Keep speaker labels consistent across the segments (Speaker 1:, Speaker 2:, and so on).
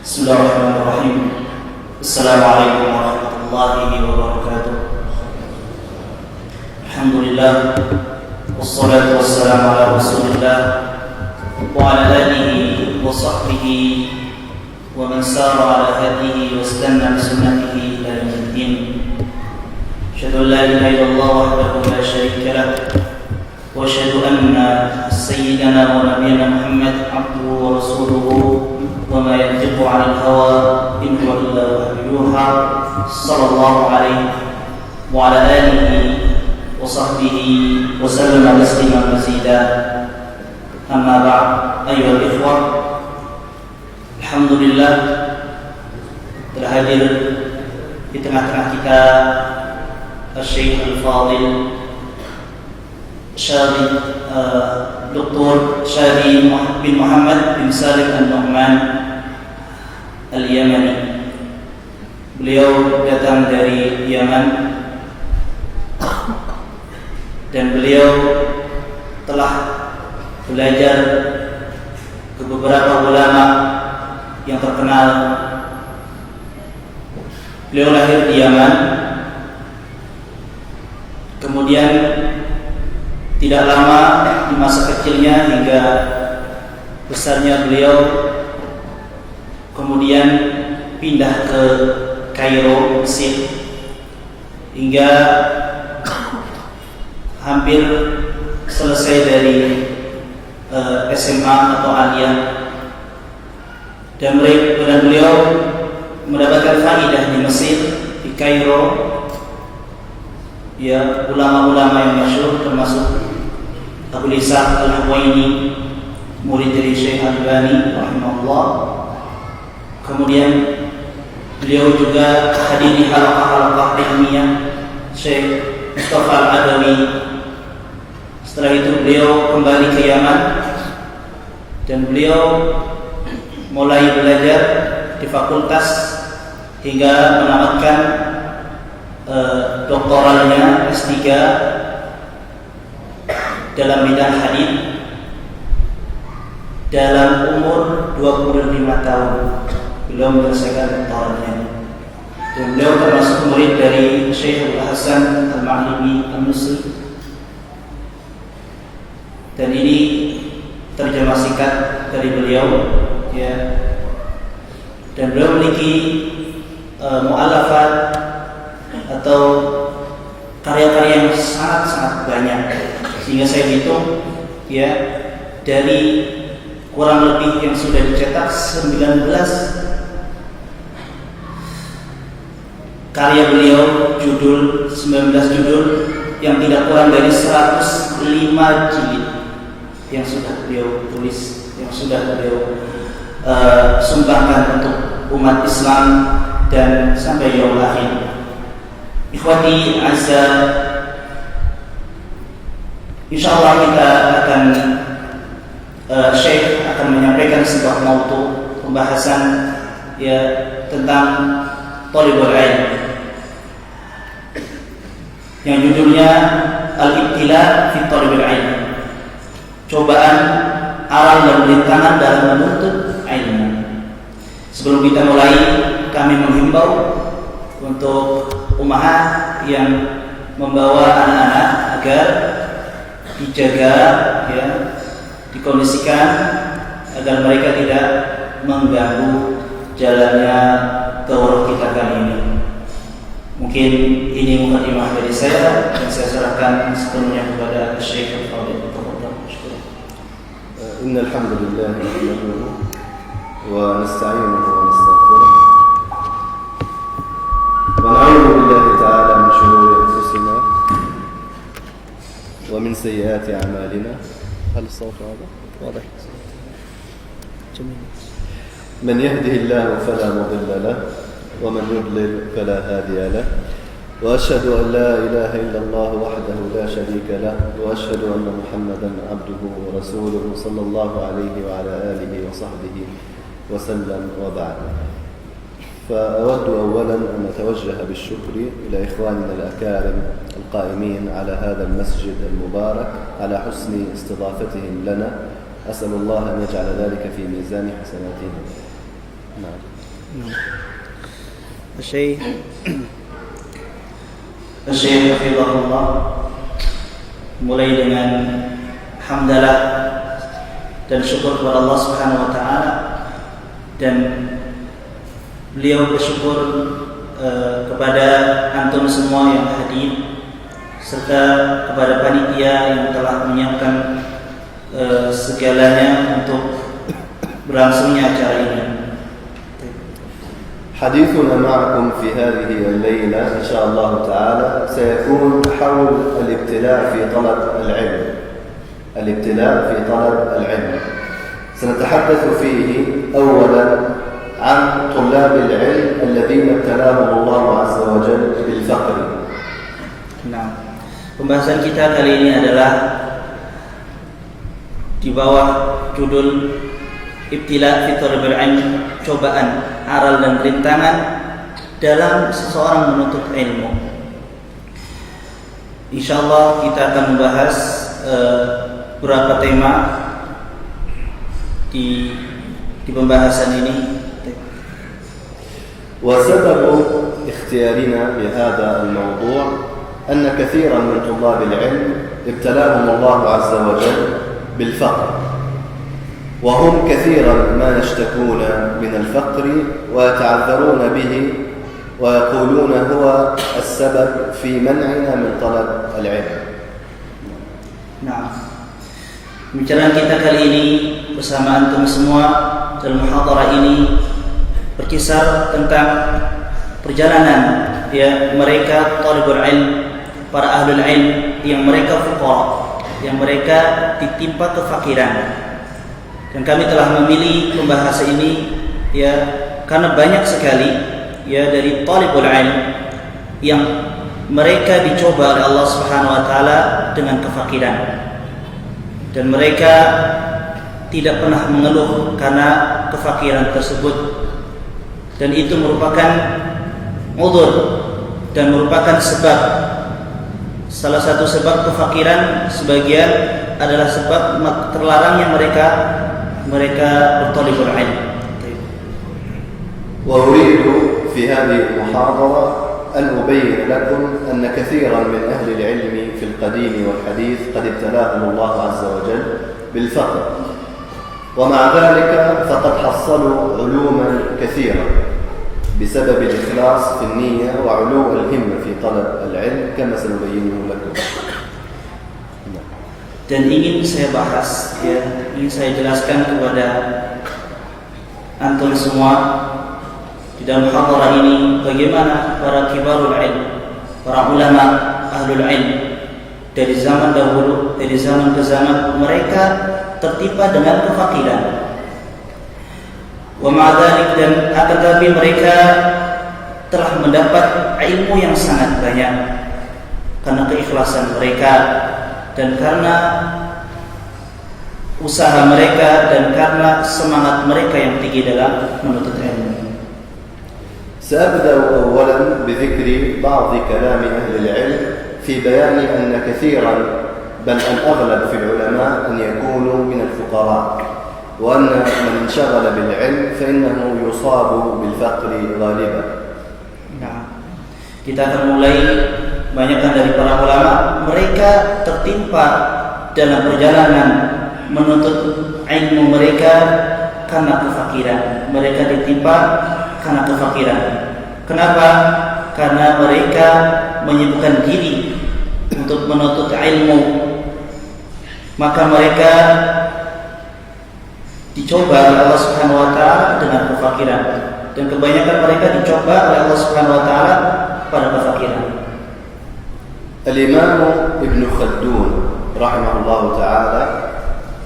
Speaker 1: Bismillahirrahmanirrahim. Assalamualaikum warahmatullahi wabarakatuh. Alhamdulillah, wassalatu wassalamu ala rasulillah wa ala alihi wa sahbihi wa man sara ala hadihi wa istanna bi sunnatihi ila yaumiddin. Asyhadu an la ilaha illallah wahdahu la syarika lah wa asyhadu anna sayyidana wa nabiyyana Muhammad abduhu wa rasuluhu wa ma yantiqu 'anil hawa in huwa illa wahyun yuha sallallahu alaihi wa ala alihi wa sahbihi wa sallama tasliman mazida. Amma ba'd, ayyuhal ikhwah, alhamdulillah telah hadir di tengah-tengah kita Syekh Al-Fadil Syari Dr. Syari bin Muhammad bin Salim Al-Nu'man Al-Yamani. Beliau datang dari Yaman dan beliau telah belajar ke beberapa ulama yang terkenal. Beliau lahir di Yaman, kemudian tidak lama di masa kecilnya hingga besarnya beliau kemudian pindah ke Kairo, Mesir, hingga hampir selesai dari SMA atau aliyah, dan beliau mendapatkan faidah di Mesir, di Kairo. Ya, ulama-ulama yang masyhur termasuk Abu Ishaq Al-Huwaini, murid dari Syekh Al-Albani rahimahullah. Kemudian beliau juga hadiri halaqah-halaqah ilmiah Syekh Mustafa Al-Adawi. Setelah itu beliau kembali ke Yaman dan beliau mulai belajar di fakultas hingga menamatkan doktoralnya S3 dalam bidang hadis dalam umur 25 tahun. Beliau menyelesaikan doktoralnya dan beliau termasuk murid dari Syekh Al-Hasan Al-Ma'libi Al-Misri, dan ini terjemah singkat dari beliau, ya. Dan beliau memiliki mu'allafat atau karya-karya yang sangat-sangat banyak, sehingga saya hitung, ya, dari kurang lebih yang sudah dicetak 19 karya beliau, 19 judul yang tidak kurang dari 105 jilid yang sudah beliau tulis, yang sudah beliau sumbangkan untuk umat Islam dan sampai yaumul akhir. Ikhwati azza, insyaallah kita akan Syekh akan menyampaikan sebuah mautu pembahasan, ya, tentang thalibul ilm yang judulnya Al-Ibtila fi Thalibul Ilm, cobaan, aral dan rintangan dalam menuntut ilmu. Sebelum kita mulai, kami menghimbau untuk ummahat yang membawa anak-anak agar dijaga, ya, dikondisikan agar mereka tidak mengganggu jalannya daurah kita kali ini. Mungkin ini mukadimah dari saya, dan saya serahkan sepenuhnya kepada Syekh Al-Fadil.
Speaker 2: Innal hamdalillah nahmaduhu wa nasta'inuhu wa nastaghfiruh wa na'udzu billahi ta'ala min shururi anfusina wa min sayyiati a'malina. Hal as-sawt واضح؟ جميل. من يهده الله فلا مضل له ومن يضلل فلا هادي له، وأشهد أن لا إله إلا الله وحده لا شريك له، وأشهد أن محمدا عبده ورسوله صلى الله عليه وعلى آله وصحبه وسلم. وبعد، فأود أولا أن أتوجه بالشكر إلى إخواننا الأكارم القائمين على هذا المسجد المبارك على حسن استضافتهم لنا. أسأل الله أن يجعل ذلك في ميزان حسناتهم. نعم.
Speaker 1: Syekh hafizahullah mulai dengan hamdalah dan syukur kepada Allah Subhanahu wa taala, dan beliau bersyukur kepada antum semua yang hadir serta kepada panitia yang telah menyiapkan segalanya untuk berlangsungnya acara ini.
Speaker 2: حديثنا معكم في هذه الليلة إن شاء الله تعالى سيكون حول الابتلاء في طلب العلم. الابتلاء في طلب العلم سنتحدث فيه أولا عن طلاب العلم الذين ابتلاهم الله عز وجل بالفقر.
Speaker 1: Nah, pembahasan kita kali ini adalah di bawah judul Ibtila fi thalabil ilm, cobaan, aral dan rintangan dalam seseorang menuntut ilmu. Insyaallah kita akan membahas beberapa tema di pembahasan ini.
Speaker 2: وسبب اختيارنا لهذا الموضوع أن كثيرا من طلاب العلم ابتلاهم الله عز وجل بالفقر، وهم كثيرا ما يشتكون من الفقر ويتعذرون به ويقولون هو السبب في منعنا من طلب العلم.
Speaker 1: Nah, pembicaraan kita kali ini bersama antum semua dalam muhadharah ini berkisar tentang perjalanan mereka talibul ilm, para ahlul ilm yang mereka fuqara, yang mereka ditimpa kefakiran. Dan kami telah memilih pembahasan ini karena banyak sekali dari talibul ilm yang mereka dicoba oleh Allah Subhanahu wa taala dengan kefakiran, dan mereka tidak pernah mengeluh karena kefakiran tersebut, dan itu merupakan udzur dan merupakan sebab. Salah satu sebab kefakiran sebagian adalah sebab terlarangnya mereka bertalibul ilm.
Speaker 2: وأريد في هذه المحاضرة أن أبين لكم أن كثيرا من أهل العلم في القديم والحديث قد ابتلاهم الله عز وجل بالفقر، ومع ذلك فقد حصلوا علوما كثيرة بسبب الإخلاص في النية وعلو الهمة في طلب العلم كما سنبينه لكم.
Speaker 1: Dan ingin saya bahas, ingin saya jelaskan kepada antum semua di dalam muhadharah ini bagaimana para kibarul ilm, para ulama ahlul ilm dari zaman dahulu, dari zaman ke zaman mereka tertimpa dengan kefakiran. Wa ma'adzalik, dan akan tetapi mereka telah mendapat ilmu yang sangat banyak karena keikhlasan mereka dan karena usaha mereka dan karena semangat mereka yang tinggi dalam menuntut ilmu.
Speaker 2: سأبدأ أولا بذكر بعض كلام أهل العلم في بيان أن كثيرا بل الأغلب في العلماء أن يكونوا من الفقراء، وأن من انشغل بالعلم فإنه يصاب بالفقر غالبا.
Speaker 1: Nah, kita akan mulai banyakkan dari para ulama, mereka tertimpa dalam perjalanan menuntut ilmu mereka karena kefakiran. Mereka ditimpa karena kefakiran. Kenapa? Karena mereka menyibukkan diri untuk menuntut ilmu, maka mereka dicoba oleh Allah Subhanahu wa taala dengan kefakiran, dan kebanyakan mereka dicoba oleh Allah Subhanahu wa taala pada kefakiran.
Speaker 2: الإمام ابن خلدون رحمه الله تعالى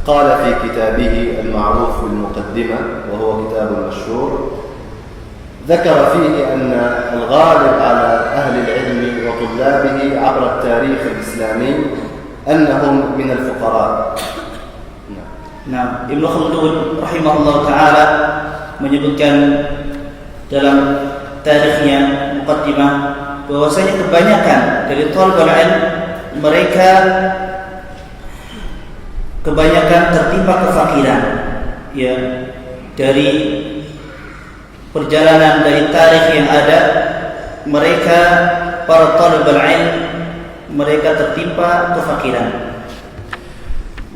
Speaker 2: قال في كتابه المعروف بالمقدمة وهو كتاب مشهور، ذكر فيه أن الغالب على أهل العلم وطلابه عبر التاريخ الإسلامي أنهم من الفقراء.
Speaker 1: Nah, Ibnu Khaldun rahimahullah ta'ala menyebutkan dalam tarikhnya muqaddimah bahwasanya kebanyakan dari thalibul ilm mereka kebanyakan tertimpa kefakiran, dari perjalanan dari tarikh yang ada, mereka para talibul ilm mereka tertimpa kefakiran.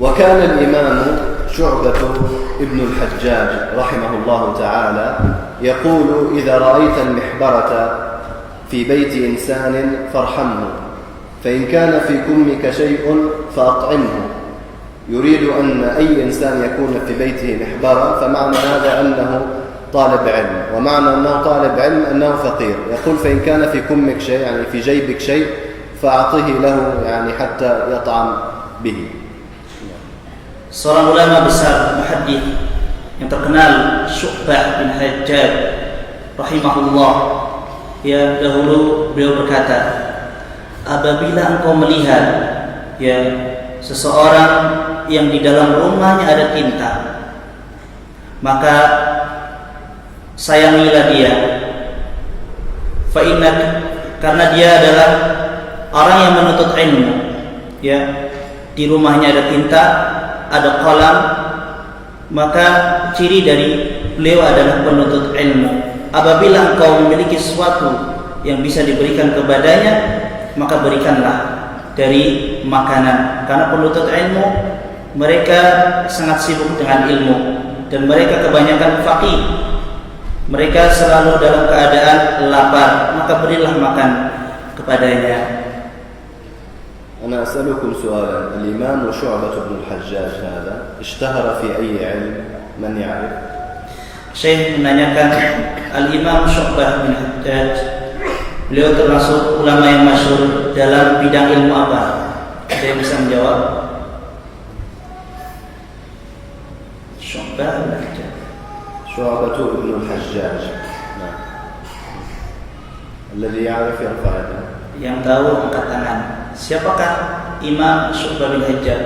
Speaker 2: وكان الإمام شعبة ابن الحجاج رحمه الله تعالى يقول إذا رأيت المحبرة في بيت إنسان فارحمه فإن كان في كمك شيء فأطعمه. يريد أن أي إنسان يكون في بيته محبرة فمعنى هذا أنه طالب علم، ومعنى أنه طالب علم أنه فقير. يقول فإن كان في كمك شيء يعني في جيبك شيء فأعطه له يعني حتى يطعم به.
Speaker 1: Seorang ulama besar muhaddits yang terkenal Syu'bah bin Hajjaj rahimahullah, ya, dahulu beliau berkata, apabila engkau melihat ya seseorang yang di dalam rumahnya ada tinta, maka sayangilah dia. Fa'innak, karena dia adalah orang yang menuntut ilmu, ya, di rumahnya ada tinta, ada kolam, maka ciri dari beliau adalah penuntut ilmu. Apabila engkau memiliki sesuatu yang bisa diberikan kepadanya, maka berikanlah dari makanan. Karena penuntut ilmu mereka sangat sibuk dengan ilmu dan mereka kebanyakan faqih. Mereka selalu dalam keadaan lapar, maka berilah makan kepadanya.
Speaker 2: أنا أسألكم سؤالا. الإمام شعبة بن الحجاج هذا اشتهر في أي علم؟ من يعرف؟
Speaker 1: Syekh menanyakan Al-Imam Syu'bah bin Hajjaj, beliau termasuk ulama yang masyhur dalam bidang ilmu apa? Ada yang bisa menjawab? Syu'bah bin Hajjaj.
Speaker 2: شعبة بن الحجاج. نعم. الذي يعرف يرفع يده.
Speaker 1: Yang tahu angkat tangan. Siapakah Imam Syu'bah bin Hajjaj?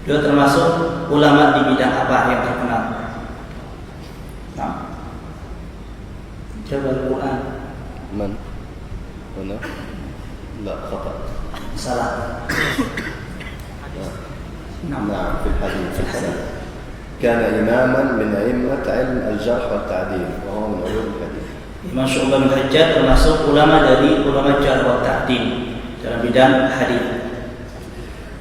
Speaker 1: Beliau termasuk ulama di bidang apa yang terkenal? Nah, jawab Al-Quran.
Speaker 2: من؟ هنا؟ لا، خطأ.
Speaker 1: Salah.
Speaker 2: نعم في الحديث. كان إماما من أئمة علم الجرح والتعديل وهو من علوم الحديث. Imam Syu'bah bin Hajjaj termasuk ulama dari ulama jarh wa ta'dil dalam bidang hadis.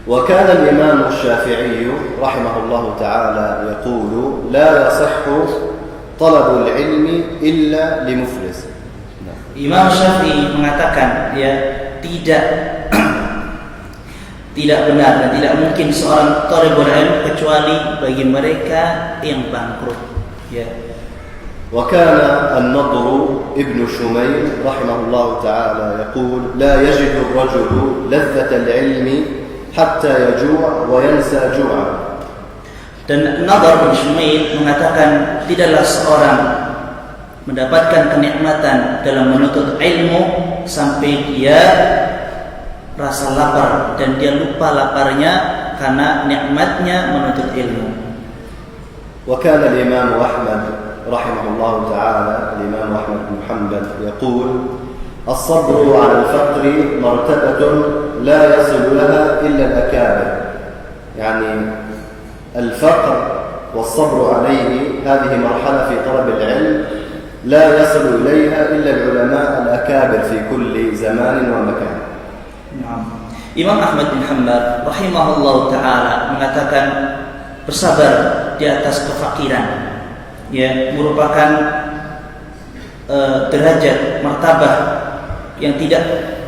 Speaker 2: وكان الإمام الشافعي رحمه الله تعالى يقول لا يصح طلب العلم إلا لمفلس. Imam Syafi'i mengatakan ya tidak benar dan tidak mungkin seorang thalibul ilm kecuali bagi mereka yang bangkrut, ya. وكان النضر ابن شميل رحمه الله تعالى يقول لا يجد الرجل لذة العلم حتى يجوع وينسى جوعه. Dan Nadhr bin Shumail mengatakan tidaklah seorang mendapatkan kenikmatan dalam menuntut ilmu sampai dia rasa lapar dan dia lupa laparnya karena nikmatnya menuntut ilmu. وكان الإمام أحمد رحمه الله تعالى الإمام أحمد بن حنبل يقول الصبر على الفقر مرتبة لا يصل لها إلا الأكابر. يعني الفقر والصبر عليه هذه مرحلة في طلب العلم لا يصل إليها إلا العلماء الأكابر في كل زمان ومكان. Imam Ahmad bin Hanbal rahimahullah ta'ala mengatakan bersabar di atas kefakiran, ya, merupakan derajat martabah yang tidak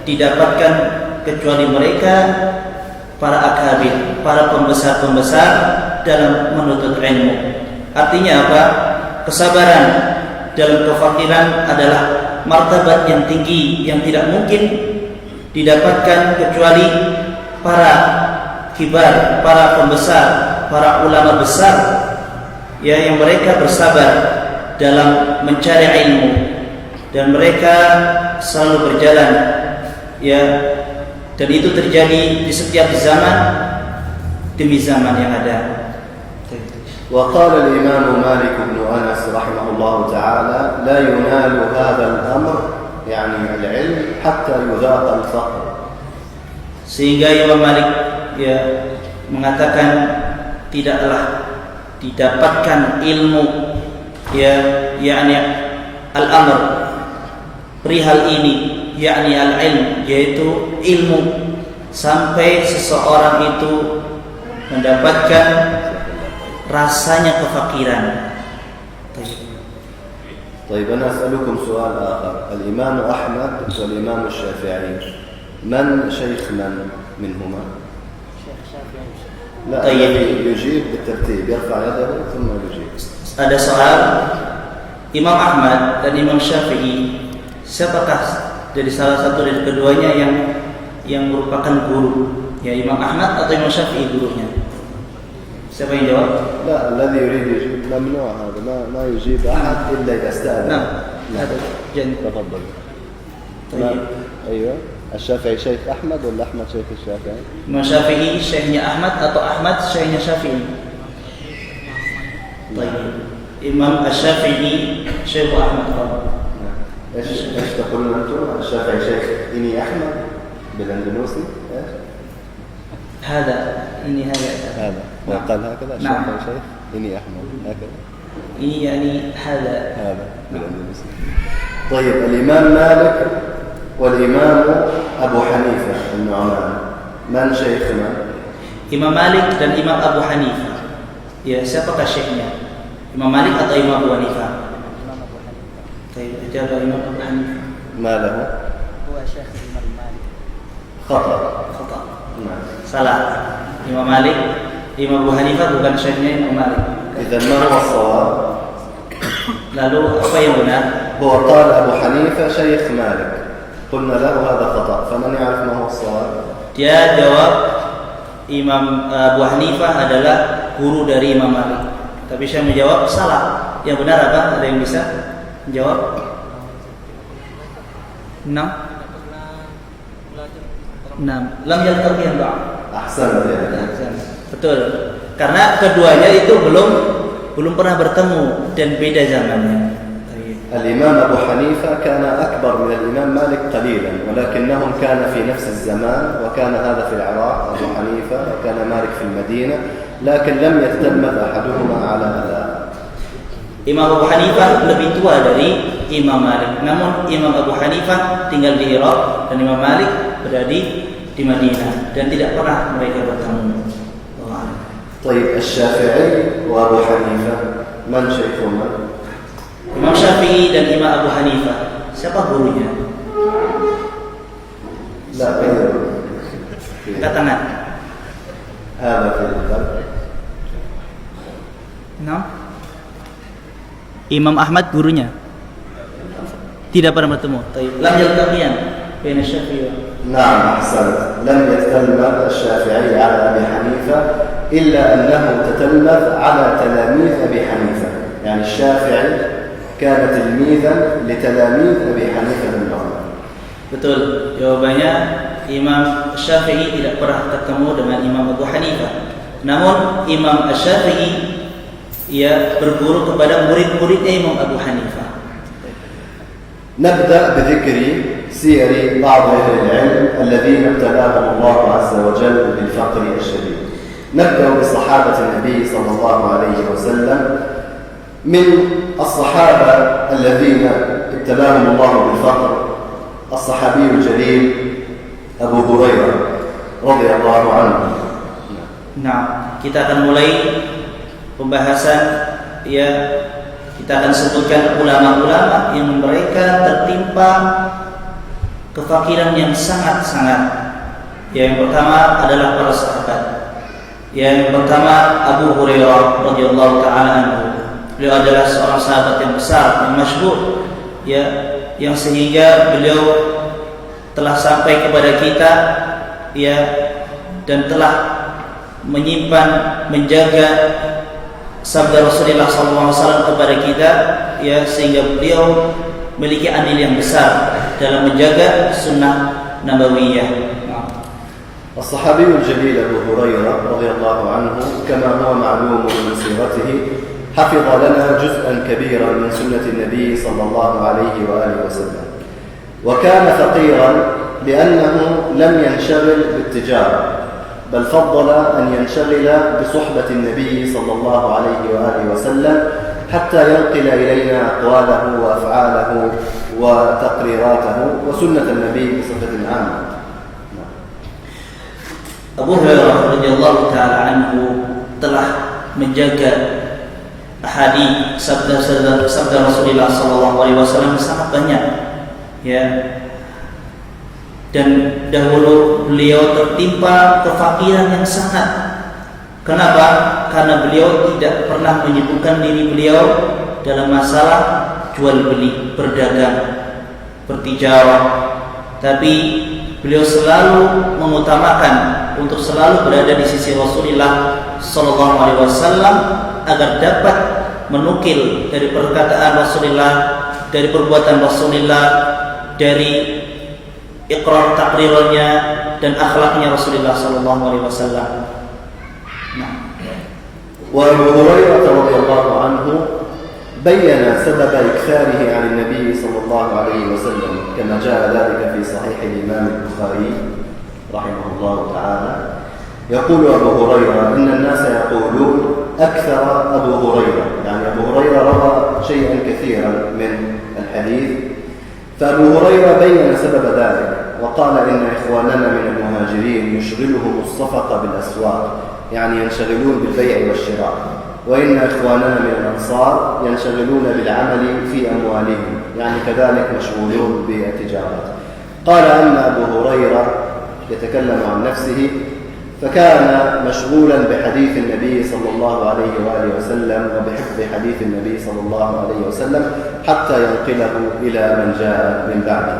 Speaker 2: didapatkan kecuali mereka para akabir, para pembesar-pembesar dalam menuntut ilmu. Artinya apa? Kesabaran dalam kefakiran adalah martabat yang tinggi yang tidak mungkin didapatkan kecuali para kibar, para pembesar, para ulama besar, ya, yang mereka bersabar dalam mencari ilmu dan mereka selalu berjalan, ya, dan itu terjadi di setiap zaman demi zaman yang ada. وقال الإمام مالك بن أنس رحمه الله تعالى لا ينال هذا الأمر يعني العلم حتى يذاق الفقر. Sehingga Imam Malik, ya, mengatakan tidaklah didapatkan ilmu
Speaker 1: ya yakni al-amr, perihal ini yakni al-ilm, yaitu ilmu, sampai seseorang itu mendapatkan rasanya kefakiran.
Speaker 2: طيب أنا أسألكم سؤال آخر. الإمام أحمد والإمام الشافعي من شيخ من منهما؟ لا الذي يجيب بالترتيب يرفع يده ثم يجيب.
Speaker 1: Ada soal Imam Ahmad dan Imam Syafi'i, siapakah dari salah satu dari keduanya yang merupakan guru? Ya, Imam Ahmad atau Imam Syafi'i gurunya? Siapa yang jawab?
Speaker 2: لا الذي يريد يجيب ممنوع هذا ما يجيب أحد إلا إذا استأذن.
Speaker 1: نعم هذا جن.
Speaker 2: تفضل.
Speaker 1: طيب.
Speaker 2: أيوة. الشافعي شيخ أحمد ولا أحمد شيخ الشافعي؟
Speaker 1: Imam Syafi'i syekhnya Ahmad atau Ahmad syekhnya Syafi'i? طيب. Imam Syafi'i Syekh Ahmad.
Speaker 2: ايش تقولون انتم؟ الشافعي شيخ إني أحمد بالاندونيسي؟ ايش؟
Speaker 1: هذا
Speaker 2: قال هكذا الشافعي شيخ إني أحمد هكذا.
Speaker 1: ini يعني هذا
Speaker 2: بالاندونيسي. طيب الإمام مالك والإمام أبو حنيفة النعمان من شيخنا؟
Speaker 1: Imam Malik dan Imam Abu Hanifah. Ya, siapakah syekhnya? Imam Malik atau Imam Abu Hanifah?
Speaker 3: Imam Abu Hanifah.
Speaker 1: Baik, jawab Imam Abu Hanifah.
Speaker 2: ما له؟
Speaker 3: هو شيخ الإمام مالك.
Speaker 2: خطأ.
Speaker 1: Salah. Imam Malik, Imam Abu Hanifah bukan syekhnya Imam Malik.
Speaker 2: إذا ما هو الصواب؟
Speaker 1: Lalu apa yang benar?
Speaker 2: هو قال أبو حنيفة شيخ مالك. قلنا له هذا خطأ. فمن يعرف ما هو الصواب؟
Speaker 1: Dia jawab Imam Abu Hanifah adalah guru dari Imam Malik. Tapi saya menjawab salah. Yang benar apa? Ada yang bisa menjawab? 6. Lam yalqab yang ba'.
Speaker 2: أحسنت يا
Speaker 1: Betul. Karena keduanya itu belum pernah bertemu dan beda zamannya.
Speaker 2: الإمام أبو حنيفة كان أكبر من الإمام مالك قليلا ولكنهم كان في نفس الزمان وكان هذا في العراق أبو حنيفة وكان مالك في المدينة لكن لم يتلمذ أحدهما على الآخر.
Speaker 1: Imam Abu Hanifah lebih tua dari Imam Malik. Namun Imam Abu Hanifah tinggal di Irak dan Imam Malik berada di Madinah dan tidak pernah mereka bertemu.
Speaker 2: طيب الشافعي وأبو حنيفة من شيخهما؟
Speaker 1: Imam Syafi'i dan Imam Abu Hanifah, siapa gurunya?
Speaker 2: لا غير.
Speaker 1: Angkat tangan.
Speaker 2: هذا في القلب.
Speaker 1: 6. Imam Ahmad gurunya tidak pernah bertemu. Lam yaltaqiyan baina Syafi'i.
Speaker 2: نعم أحسنت. لم يتلمذ الشافعي على أبي حنيفة إلا أنه تتلمذ على تلاميذ أبي حنيفة. يعني الشافعي كان تلميذا لتلاميذ أبي حنيفة بن نعمان.
Speaker 1: Betul. Jawabannya Imam Syafi'i tidak pernah ketemu dengan Imam Abu Hanifah. Namun Imam Syafi'i ia berguru kepada murid-muridnya Imam Abu Hanifah.
Speaker 2: نبدأ بذكر سير بعض أهل العلم الذين ابتلاهم الله عز وجل بالفقر الشديد. نبدأ بصحابة النبي صلى الله عليه وسلم. من الصحابة الذين ابتلاهم الله بالفقر الصحابي الجليل أبو هريرة رضي الله عنه.
Speaker 1: Nah, kita akan mulai pembahasan ya. Kita akan sebutkan ulama-ulama yang mereka tertimpa kefakiran yang sangat-sangat. Yang pertama adalah para sahabat. Yang pertama Abu Hurairah radhiyallahu taala anhu. Beliau adalah seorang sahabat yang besar, yang masyhur, ya, yang sehingga beliau telah sampai kepada kita, ya, dan telah menyimpan, menjaga sabda Rasulullah SAW kepada kita, ya, sehingga beliau memiliki andil yang besar dalam menjaga sunnah nabawiyah.
Speaker 2: الصحابي الجليل أبو هريرة رضي الله عنه كما هو معلوم من سيرته حفظ لنا جزءا كبيرا من سنة النبي صلى الله عليه وآله وسلم. وكان فقيرا لأنه لم ينشغل بالتجارة بل فضل أن ينشغل بصحبة النبي صلى الله عليه وآله وسلم حتى ينقل إلينا أقواله وأفعاله وتقريراته وسنة النبي بصفة عامة.
Speaker 1: Abu Hurairah radhiyallahu taala anhu telah menjaga hadis sabda Rasulullah sallallahu alaihi wasallam sangat banyak, ya. Dan dahulu beliau tertimpa kefakiran yang sangat. Kenapa? Karena beliau tidak pernah menyibukkan diri beliau dalam masalah jual beli, berdagang, bertijarah. Tapi beliau selalu mengutamakan untuk selalu berada di sisi Rasulullah sallallahu alaihi wasallam agar dapat menukil dari perkataan Rasulullah, dari perbuatan Rasulullah, dari iqrar takrirnya dan akhlaknya Rasulullah sallallahu alaihi wasallam.
Speaker 2: وأبو هريرة رضي الله عنه بين سبب إكثاره عن النبي صلى الله عليه وسلم كما جاء ذلك في صحيح الإمام البخاري رحمه الله تعالى. يقول أبو هريرة إن الناس يقولون أكثر أبو هريرة، يعني أبو هريرة روى شيئا كثيرا من الحديث، فأبو هريرة بين سبب ذلك وقال إن إخواننا من المهاجرين يشغلهم الصفقة بالأسواق، يعني ينشغلون بالبيع والشراء، وإن إخواننا من الأنصار ينشغلون بالعمل في أموالهم، يعني كذلك مشغولون بالتجارة. قال أما أبو هريرة يتكلم عن نفسه فكان مشغولا بحديث النبي صلى الله عليه وآله وسلم وبحفظ حديث النبي صلى الله عليه وسلم حتى ينقله إلى من جاء من بعده.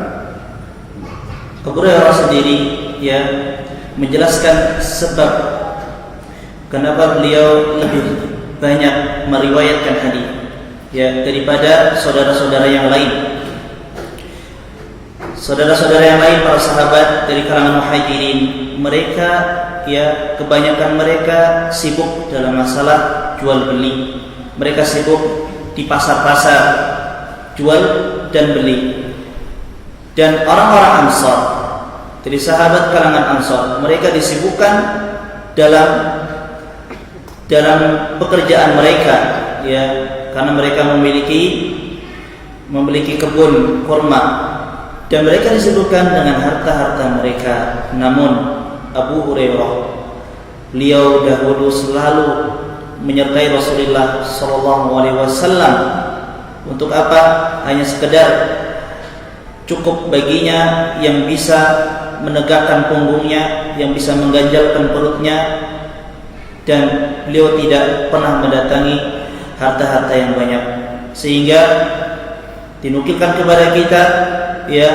Speaker 1: Abu Hurairah sendiri ya menjelaskan sebab kenapa beliau lebih banyak meriwayatkan hadis ya daripada saudara-saudara yang lain. Saudara-saudara yang lain para sahabat dari kalangan muhajirin, mereka ya kebanyakan mereka sibuk dalam masalah jual beli. Mereka sibuk di pasar-pasar jual dan beli. Dan orang-orang Ansar, dari sahabat kalangan Ansar, mereka disibukkan dalam pekerjaan mereka ya, karena mereka memiliki kebun kurma dan mereka disibukkan dengan harta-harta mereka. Namun Abu Hurairah, beliau dahulu selalu menyertai Rasulullah sallallahu alaihi wasallam. Untuk apa? Hanya sekedar cukup baginya yang bisa menegakkan punggungnya, yang bisa mengganjalkan perutnya, dan beliau tidak pernah mendatangi harta-harta yang banyak, sehingga dinukilkan kepada kita ya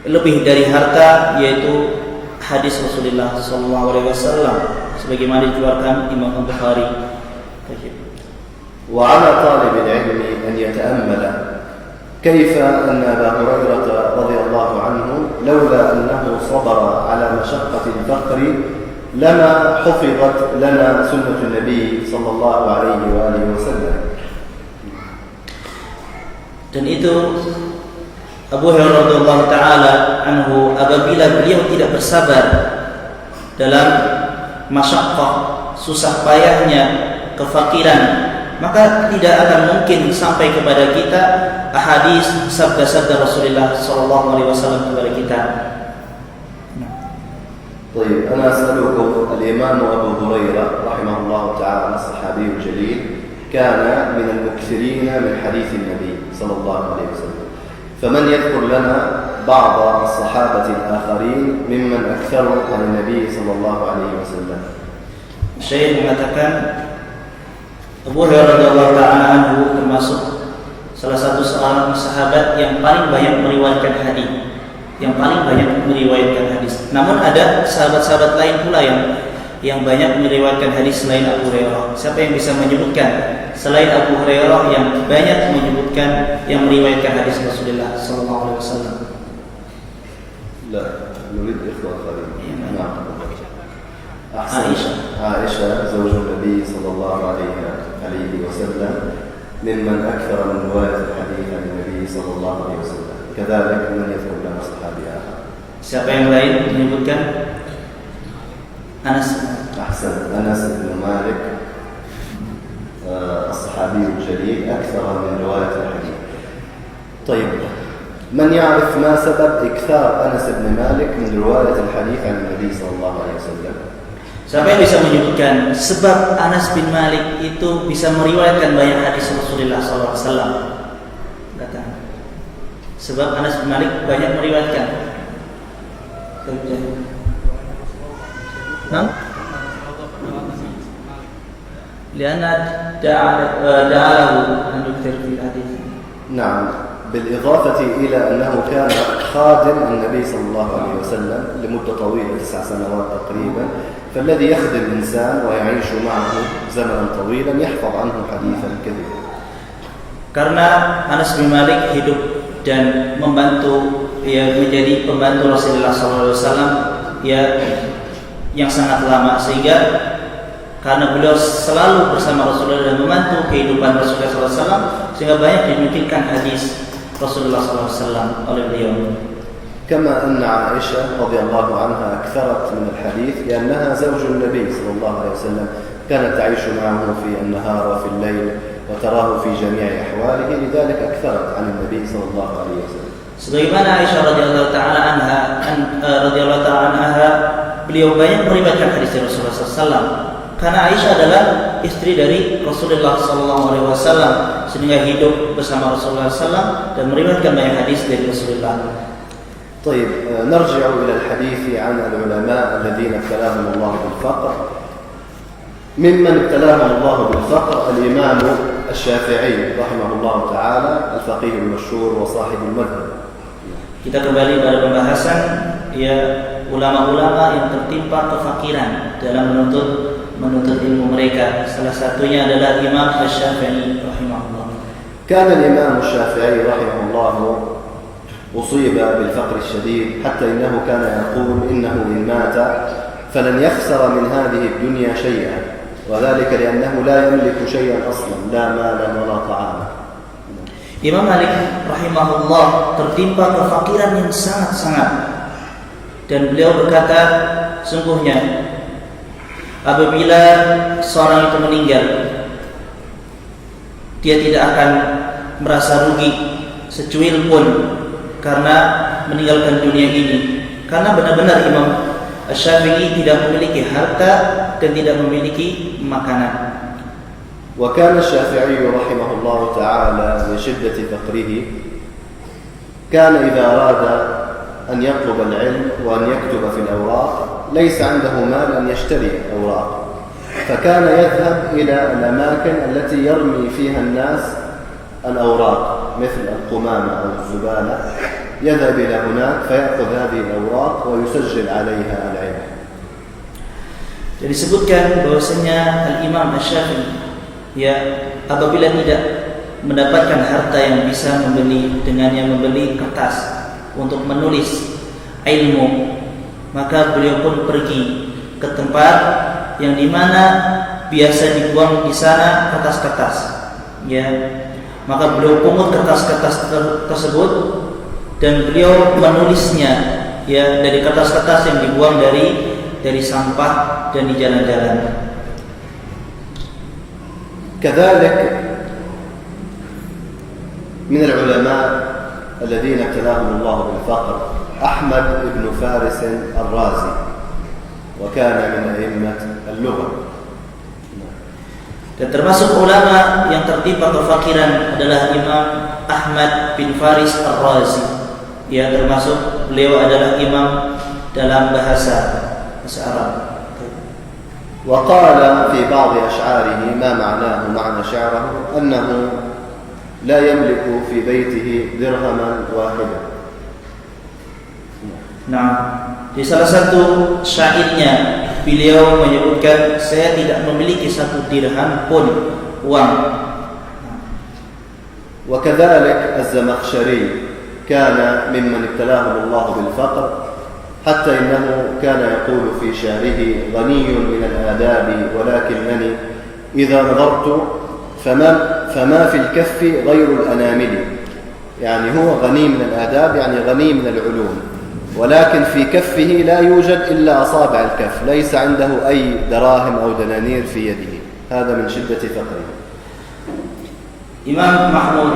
Speaker 1: lebih dari harta, yaitu hadis Rasulullah sallallahu alaihi wasallam sebagaimana dikeluarkan Imam Bukhari.
Speaker 2: وعلى طالب العلم أن يتأمل كيف أن أبا هريرة رضي الله عنه لولا أنه صبر على مشقة الفقر لما حفظت لنا سنة النبي صلى الله عليه وآله وسلم.
Speaker 1: Dan itu Abu Hurairah radhiyallahu taala anhu, apabila beliau tidak bersabar dalam masyaqqah, susah payahnya, kefakiran, maka tidak akan mungkin sampai kepada kita hadis sabda-sabda Rasulullah sallallahu alaihi wasallam kepada kita.
Speaker 2: طيب أنا أسألكم، الإمام أبو هريرة رحمه الله تعالى الصحابي الجليل كان من المكثرين من حديث النبي صلى الله عليه وسلم، فمن يذكر لنا بعض الصحابة الآخرين ممن أكثروا عن النبي صلى الله عليه وسلم؟
Speaker 1: Syekh mengatakan Abu Hurairah radhiyallahu ta'ala anhu termasuk salah satu seorang sahabat yang paling banyak meriwayatkan hadis, Namun ada sahabat-sahabat lain pula yang banyak meriwayatkan hadis selain Abu Hurairah. Siapa yang bisa menyebutkan selain Abu Hurairah yang banyak menyebutkan yang meriwayatkan hadis Rasulullah sallallahu alaihi wasallam?
Speaker 2: لا نريد إخوة آخرين. نعم. عائشة زوج النبي صلى الله عليه وسلم ممن أكثر من رواية الحديث عن النبي صلى الله عليه وسلم. كذلك من يذكر لنا صحابي آخر.
Speaker 1: Siapa yang lain menyebutkan? Anas.
Speaker 2: أحسن. أنس بن مالك الصحابي الصحابي الجليل أكثر من رواية الحديث. طيب، من يعرف ما سبب إكثار أنس بن مالك من رواية الحديث عن النبي صلى الله عليه وسلم؟
Speaker 1: Siapa yang bisa menyebutkan sebab Anas bin Malik itu bisa meriwayatkan banyak hadis Rasulullah SAW? Kata. Sebab Anas bin Malik banyak meriwayatkan. Lianna da'alahu an yukthir fil hadis.
Speaker 2: نعم، بالإضافة إلى أنه كان خادم النبي صلى الله عليه وسلم لمدة طويلة 9 سنوات تقريبا، فالذي يخدم إنسان ويعيش معه زمنا طويلا يحفظ عنه حديثا كثيرا.
Speaker 1: Karena Anas bin Malik hidup dan membantu, menjadi pembantu Rasulullah SAW yang sangat lama, sehingga karena beliau selalu bersama Rasulullah dan membantu kehidupan Rasulullah SAW, sehingga banyak dinukilkan hadis Rasulullah SAW oleh beliau.
Speaker 2: كما أن عائشة رضي الله عنها أكثرت من الحديث لأنها زوج النبي صلى الله عليه وسلم، كانت تعيش معه في النهار وفي الليل وتراه في جميع أحواله، لذلك أكثرت عن النبي صلى الله عليه وسلم.
Speaker 1: Sebagaimana Aisyah radhiyallahu taala anha, beliau banyak meriwayatkan hadis dari Rasulullah SAW. Karena Aisyah adalah istri dari Rasulullah SAW, sehingga hidup bersama Rasulullah SAW dan meriwayatkan banyak hadis dari Rasulullah.
Speaker 2: طيب، نرجع إلى الحديث عن العلماء الذين ابتلاهم الله بالفقر. ممن ابتلاهم الله بالفقر الإمام الشافعي رحمه الله تعالى، الفقيه المشهور وصاحب المذهب.
Speaker 1: Kita kembali pada pembahasan ulama-ulama yang tertimpa kefakiran dalam menuntut ilmu mereka. Salah satunya adalah Imam Asy-Syafi'i rahimahullah.
Speaker 2: كان الإمام الشافعي رحمه الله أصيب بالفقر الشديد، حتى إنه كان يقول إنه إن مات فلن يخسر من هذه الدنيا شيئا، وذلك لأنه لا يملك شيئا أصلا، لا مالا ولا طعاما.
Speaker 1: Imam Malik rahimahullah tertimpa kefakiran yang sangat-sangat, dan beliau berkata, sungguhnya apabila seorang itu meninggal, dia tidak akan merasa rugi secuil pun karena meninggalkan dunia ini, karena benar-benar Imam Asy-Syafi'i tidak memiliki harta dan tidak memiliki makanan.
Speaker 2: وكان الشافعي رحمه الله تعالى لشدة فقره كان إذا أراد أن يطلب العلم وأن يكتب في الأوراق ليس عنده مال أن يشتري أوراق، فكان يذهب إلى الأماكن التي يرمي فيها الناس الأوراق مثل القمامة أو الزبالة، يذهب إلى هناك فيأخذ هذه الأوراق ويسجل عليها العلم.
Speaker 1: Jadi disebutkan bahwasanya Al-Imam Asy-Syafi'i apabila tidak mendapatkan harta yang bisa membeli kertas untuk menulis ilmu, maka beliau pun pergi ke tempat yang dimana biasa dibuang di sana kertas-kertas, maka beliau pungut kertas-kertas tersebut dan beliau menulisnya dari kertas-kertas yang dibuang dari sampah dan di jalan-jalan.
Speaker 2: كذلك من العلماء الذين ابتلاهم الله بالفقر أحمد بن فارس الرازي، وكان من أئمة اللغة.
Speaker 1: Dan termasuk ulama yang tertimpa kefakiran adalah Imam Ahmad bin Faris Ar-Razi. Termasuk beliau adalah imam dalam bahasa Arab.
Speaker 2: وقال في بعض أشعاره ما معناه معنى شعره أنه لا يملك في بيته درهما واحدا.
Speaker 1: Nah, di salah satu syairnya beliau menyebutkan, saya tidak memiliki satu dirham pun uang.
Speaker 2: وكذلك الزمخشري كان ممن ابتلاه الله بالفقر، حتى إنه كان يقول في شعره غني من الآداب ولكنني إذا نظرت فما في الكف غير الأنامل. يعني هو غني من الآداب، يعني غني من العلوم، ولكن في كفه لا يوجد إلا أصابع الكف، ليس عنده أي دراهم أو دنانير في يده. هذا من شدة فقره.
Speaker 1: Imam Mahmud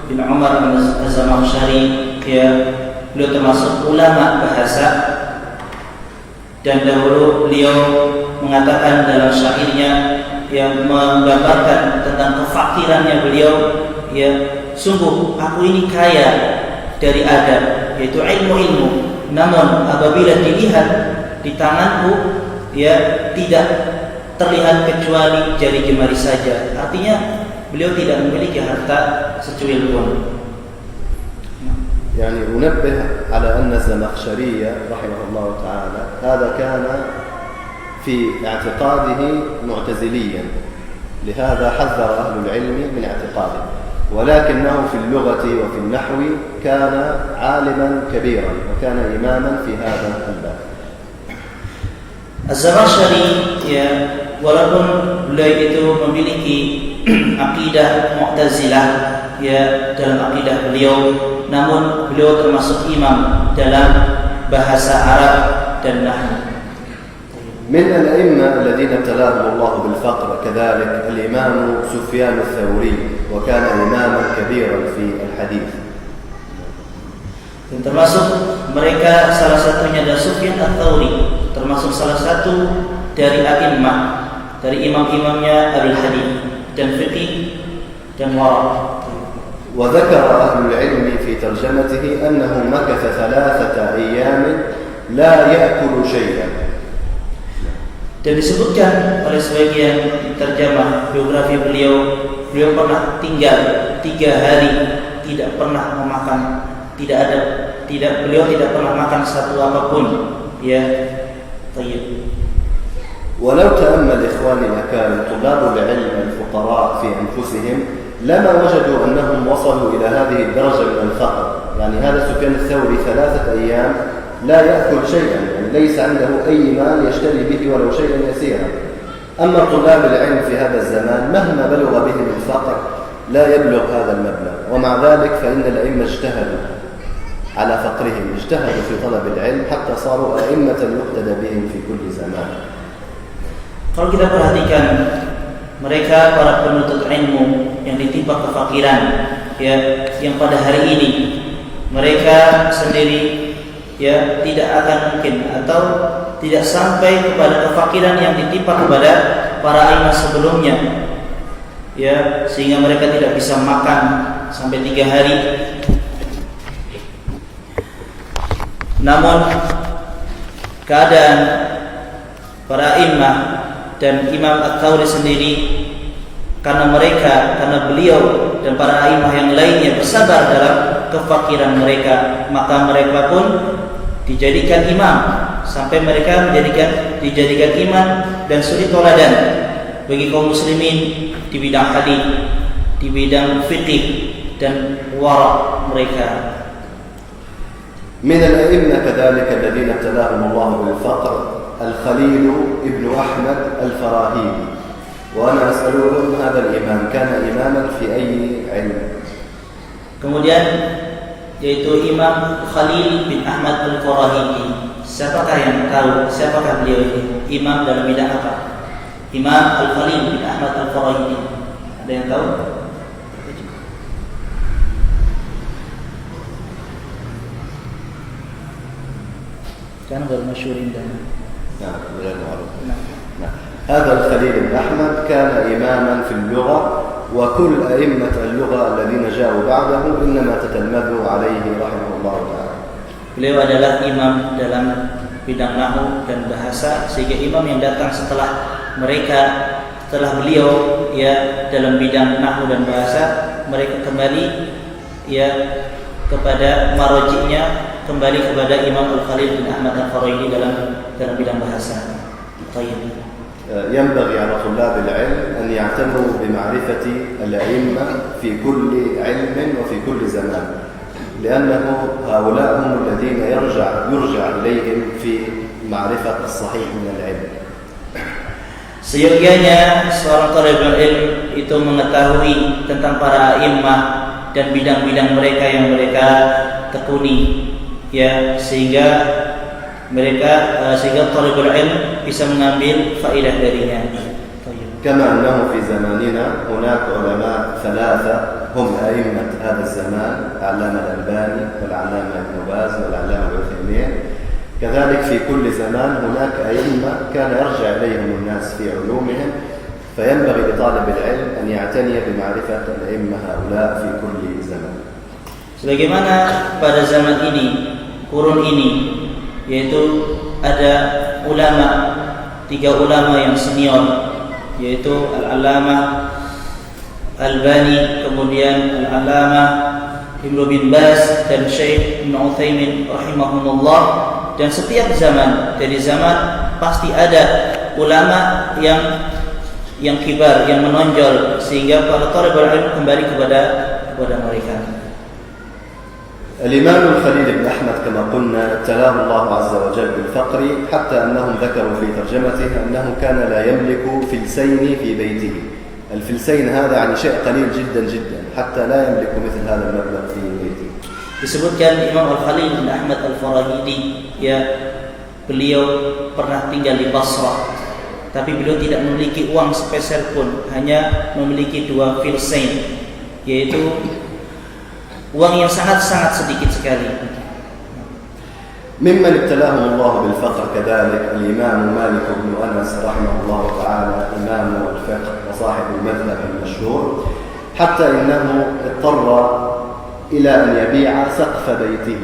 Speaker 1: bin Umar Az-Zamakhsyari, ya, beliau termasuk ulama bahasa, dan dahulu beliau mengatakan dalam syairnya yang menggambarkan tentang kefakirannya beliau, ya, sungguh aku ini kaya dari adab, yaitu ilmu-ilmu, namun apabila dilihat di tanganku, ya, tidak terlihat kecuali jari jemari saja. Artinya beliau tidak memiliki harta secuil pun.
Speaker 2: يعني أنبه على أن الزمخشري رحمه الله تعالى هذا كان في اعتقاده معتزليا، لهذا حذر أهل العلم من اعتقاده، ولكنه في اللغة وفي النحو كان عالما كبيرا وكان إماما في هذا الباب.
Speaker 1: Az-Zamakhsyari, ya, walaupun beliau itu memiliki akidah Mu'tazilah, ya, dalam akidah beliau, namun beliau termasuk imam dalam bahasa Arab dan nahwu.
Speaker 2: من الأئمة الذين ابتلاهم الله بالفقر كذلك الإمام سفيان الثوري، وكان إماما كبيرا في الحديث.
Speaker 1: Dan termasuk mereka salah satunya adalah Sufyan Ats-Tsauri, termasuk salah satu dari a'immah, dari imam-imamnya al-hadits dan fiqih dan wara'.
Speaker 2: وذكر أهل العلم في ترجمته أنه مكث 3 أيام لا يأكل شيئا.
Speaker 1: Dan disebutkan oleh sebagian terjemah biografi beliau pernah tinggal 3 hari tidak pernah memakan, beliau tidak pernah makan satu apapun, ya. Tayyib.
Speaker 2: ولو تأمل إخواني الأكارم طلاب العلم الفقراء في أنفسهم لما وجدوا أنهم وصلوا إلى هذه الدرجة من الفقر. يعني هذا سفيان الثوري 3 أيام لا يأكل شيئا، يعني ليس عنده أي مال يشتري به ولو شيئا يسيرا. أما طلاب العلم في هذا الزمان مهما بلغ بهم الفقر لا يبلغ هذا المبلغ، ومع ذلك فإن الأئمة اجتهدوا على فقرهم، اجتهدوا في طلب العلم حتى صاروا أئمة يقتدى بهم في كل زمان.
Speaker 1: Kalau kita perhatikan mereka para penuntut ilmu yang ditimpa kefakiran, ya, yang pada hari ini mereka sendiri, ya, tidak akan mungkin atau tidak sampai kepada kefakiran yang ditimpa kepada para imam sebelumnya, ya, sehingga mereka tidak bisa makan sampai 3 hari. Namun keadaan para imam dan Imam Ats-Tsauri sendiri, karena beliau dan para imam yang lainnya bersabar dalam kefakiran mereka, maka mereka pun dijadikan imam, sampai mereka dijadikan imam dan suri toladan bagi kaum muslimin di bidang hadis, di bidang fiqih dan wara' mereka.
Speaker 2: من الأئمة كذلك الذين ابتلاهم الله بالفقر الخليل ابن أحمد الفراهيدي، وأنا أسألهم هذا الإمام كان إماما في أي علم؟
Speaker 1: Kemudian yaitu Imam Khalil bin Ahmad al-Farahidi. Siapakah yang tahu siapakah beliau ini? Imam dalam bidang apa? Imam Al-Khalil bin Ahmad al-Farahidi. Ada yang tahu? Kan baru masyhurin dan
Speaker 2: نعم غير معروف. نعم. هذا الخليل بن أحمد كان إماما في اللغة، وكل أئمة اللغة الذين جاءوا بعده إنما تتلمذوا عليه رحمه الله تعالى.
Speaker 1: Beliau adalah imam dalam bidang nahwu dan bahasa, sehingga imam yang datang setelah beliau, ya, dalam bidang nahwu dan bahasa, mereka kembali, ya, kepada marojiknya, kembali kepada Imam Al-Khalil bin Ahmad al-Farahidi dalam bidang bahasa.
Speaker 2: ينبغي على طلاب العلم أن يعتنوا بمعرفة الأئمة في كل علم وفي كل زمان، لأنه هؤلاء هم الذين يرجع إليهم في معرفة الصحيح من العلم.
Speaker 1: Seyogianya seorang talibul ilm itu mengetahui tentang para a'immah dan bidang-bidang mereka yang mereka tekuni, ya, sehingga talibul ilm bisa mengambil faedah darinya.
Speaker 2: كما أنه في زماننا هناك علماء ثلاثة هم أئمة هذا الزمان، العلامة الألباني والعلامة ابن باز والعلامة العثيمين. كذلك في كل زمان هناك أئمة كان يرجع إليهم الناس في علومهم، فينبغي لطالب العلم أن يعتني بمعرفة الأئمة هؤلاء في كل زمان.
Speaker 1: Sebagaimana pada zaman ini, kurun ini, yaitu ada ulama, 3 ulama yang senior, yaitu Al-Allamah Al-Albani, kemudian Al-Allamah Ibnu bin Baz dan Syekh Ibnu Utsaimin rahimahumullah. Dan setiap zaman, dari zaman pasti ada ulama yang kibar, yang menonjol, sehingga para thalibul ilm kembali kepada mereka.
Speaker 2: الإمام الخليل بن أحمد كما قلنا ابتلاه الله عز وجل بالفقر، حتى أنهم ذكروا في ترجمته أنه كان لا يملك فلسين في بيته. الفلسين هذا يعني شيء قليل جدا جدا، حتى لا يملك مثل هذا المبلغ في بيته.
Speaker 1: Disebutkan Imam Al-Khalil bin Ahmad Al-Farahidi, ya, beliau pernah tinggal di Basrah, tapi beliau tidak memiliki uang sepeser pun, hanya memiliki 2 filsain, yaitu uang yang sangat-sangat sedikit sekali.
Speaker 2: ممن ابتلاهم الله بالفقر كذلك الإمام مالك بن أنس رحمه الله تعالى، إمام الفقه وصاحب المذهب المشهور، حتى إنه اضطر إلى أن يبيع سقف بيته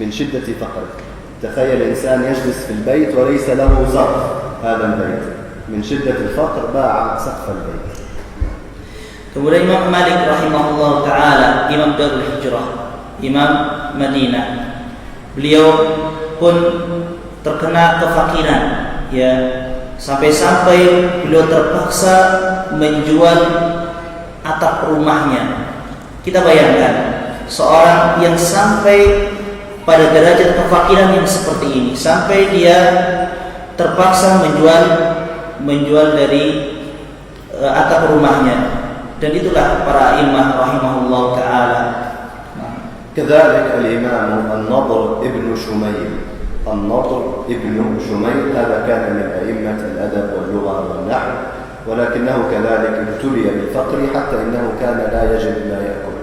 Speaker 2: من شدة فقره. تخيل إنسان يجلس في البيت وليس له سقف، هذا البيت من شدة الفقر باع سقف البيت.
Speaker 1: Kemudian Imam Malik rahimahullah ta'ala, Imam Darul Hijrah, Imam Madinah, beliau pun terkena kefakiran, ya, sampai-sampai beliau terpaksa menjual atap rumahnya. Kita bayangkan seorang yang sampai pada derajat kefakiran yang seperti ini, sampai dia terpaksa menjual dari atap rumahnya. Dan itulah para imam rahimahullah ta'ala.
Speaker 2: كذلك الإمام النضر ابن شميل، النضر ابن شميل هذا كان من أئمة الأدب واللغة والنحو، ولكنه كذلك ابتلي بالفقر حتى إنه كان لا يجد ما يأكل.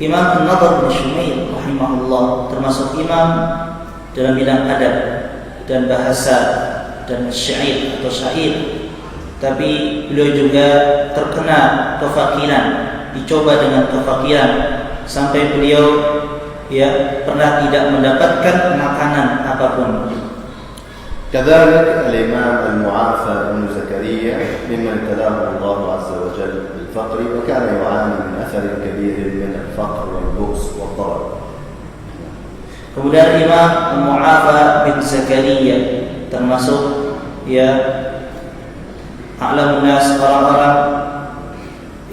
Speaker 1: Imam An-Nadhr bin Shumail rahimahullah termasuk imam dalam bidang adab dan bahasa dan syair atau syair. Tapi beliau juga terkena kefakiran, dicoba dengan kefakiran, sampai beliau, ya, pernah tidak mendapatkan makanan apapun.
Speaker 2: كذلك الإمام المعافى بن زكريا ممن ابتلاه الله عز وجل بالفقر، وكان يعاني من أثر كبير من الفقر والبؤس والضرر.
Speaker 1: Kemudian Imam Mu'afa bin Zakaria termasuk, ya, a'lamun nas, orang-orang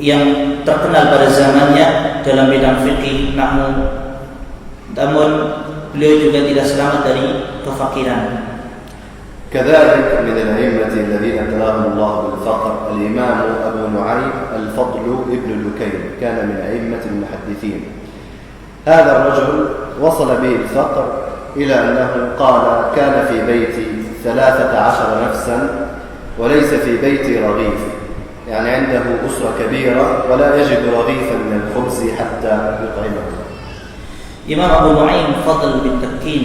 Speaker 1: yang terkenal pada zamannya dalam bidang fikih, namun beliau juga tidak selamat dari kefakiran.
Speaker 2: كذلك من الأئمة الذين ابتلاهم الله بالفقر الإمام أبو نعيم الفضل ابن لكين، كان من أئمة المحدثين. هذا الرجل وصل به الفقر إلى أنه قال كان في بيتي 13 نفسا وليس في بيتي رغيف، يعني عنده أسرة كبيرة ولا يجد رغيفا من الخبز حتى يطعمه.
Speaker 1: Imam Abu Nu'aim Fadl bin Takin,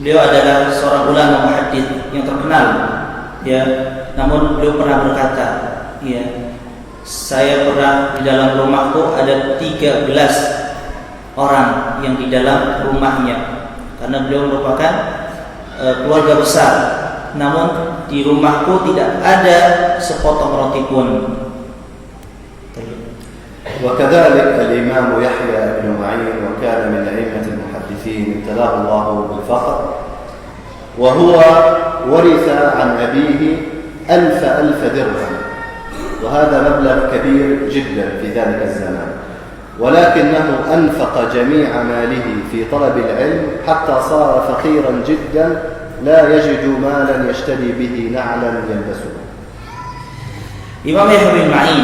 Speaker 1: beliau adalah seorang ulama muhaddits yang terkenal, ya, namun beliau pernah berkata, ya, saya pernah di dalam rumahku ada 13 orang yang di dalam rumahnya, karena beliau merupakan keluarga besar. Namun di rumahku tidak ada sepotong roti pun.
Speaker 2: وكذلك الإمام يحيى بن معين، وكان من أئمة المحدثين، ابتلاه الله بالفقر، وهو ورث عن أبيه 1000 درهم، وهذا مبلغ كبير جدا في ذلك الزمان، ولكنه أنفق جميع ماله في طلب العلم حتى صار فقيرا جدا لا يجد مالا يشتري به نعلا يلبسه.
Speaker 1: Imam Yahya bin Ma'in,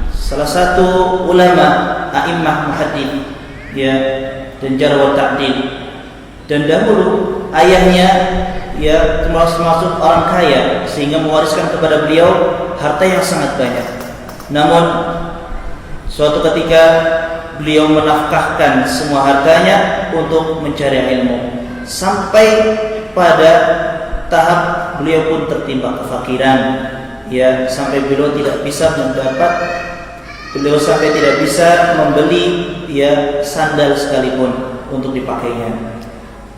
Speaker 1: salah satu ulama a'immah muhaddits, ya, dan jarh wa ta'dil, dan dahulu ayahnya ya termasuk orang kaya sehingga mewariskan kepada beliau harta yang sangat banyak. Namun suatu ketika beliau menafkahkan semua hartanya untuk mencari ilmu, sampai pada tahap beliau pun tertimpa kefakiran, ya, sampai beliau tidak bisa membeli ya sandal sekalipun untuk dipakainya.